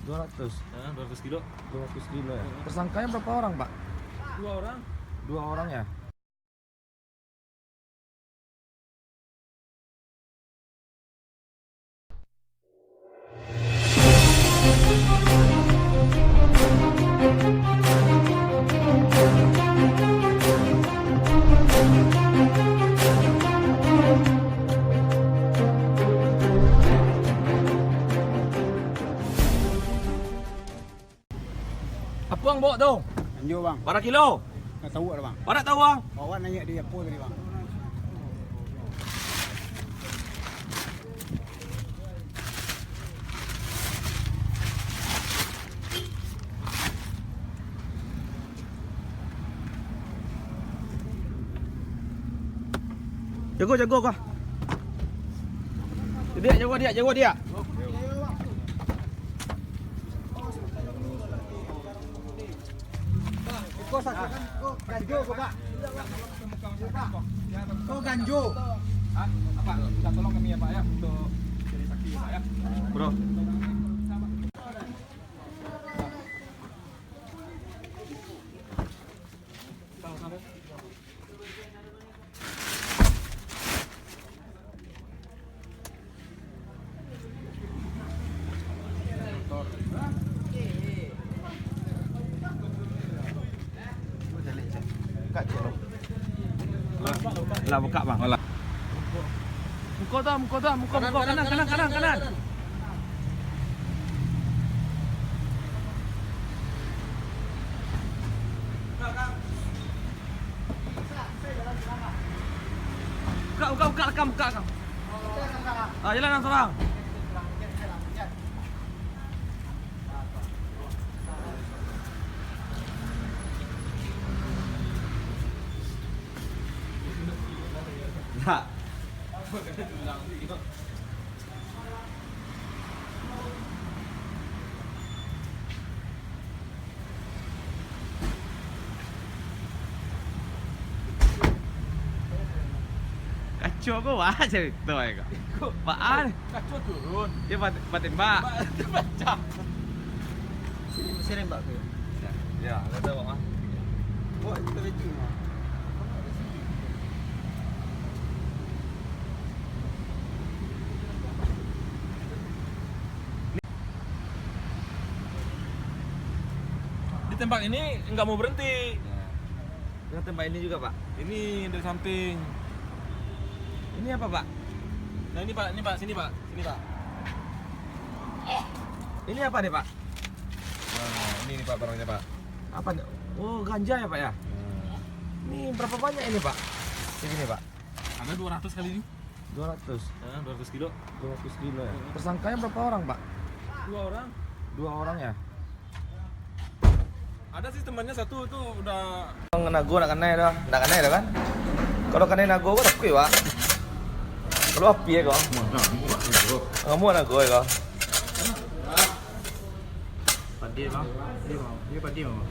200. 200 kilo. 200 kilo ya. Tersangkanya berapa orang, Pak? 2 orang. 2 orang ya. Apa yang bawa tu? Anjur bang, Berapa kilo? tak tahu ada bang. Mana tahu bang? Awak nanya dia apa tadi bang? Jago kau. Dia jago dia. Kau sakit kan? Kau ganjo kau pak? Kau ganjo? Apa? Minta tolong kami ya Pak ya untuk jadi saksi Pak ya. Bro. Lah buka bang. Muka kanan. Buka rekam. Jalan seorang. Nah. Kacau kau wah cerita kau. Apaan? Kacau turun. Dia tembak. Pecah. Sini mbak tu. Ya, ada bang. Buat kita rejim bang. Di tembak ini enggak mau berhenti. Kita tembak ini juga, Pak. Ini dari samping. Ini apa, Pak? Nah ini Pak, sini Pak. Ini apa nih, Pak? Nah, ini nih Pak barangnya Pak. Apa nih? Oh, ganja ya, Pak ya? Ini berapa banyak ini, Pak? Ini, Pak. Ada 200 kali ini. 200. 200 kilo. 200 kilo ya. Tersangkanya berapa orang, Pak? 2 orang. 2 orang ya. Ada sih temannya satu itu udah. Nago nak kanai dah. Nak kanai dah kan? Kalau kanai nago kau tak kuih, Pak. Kalau api ya kau? Kamu nago ya kau? Padir bang. Dia padir bang.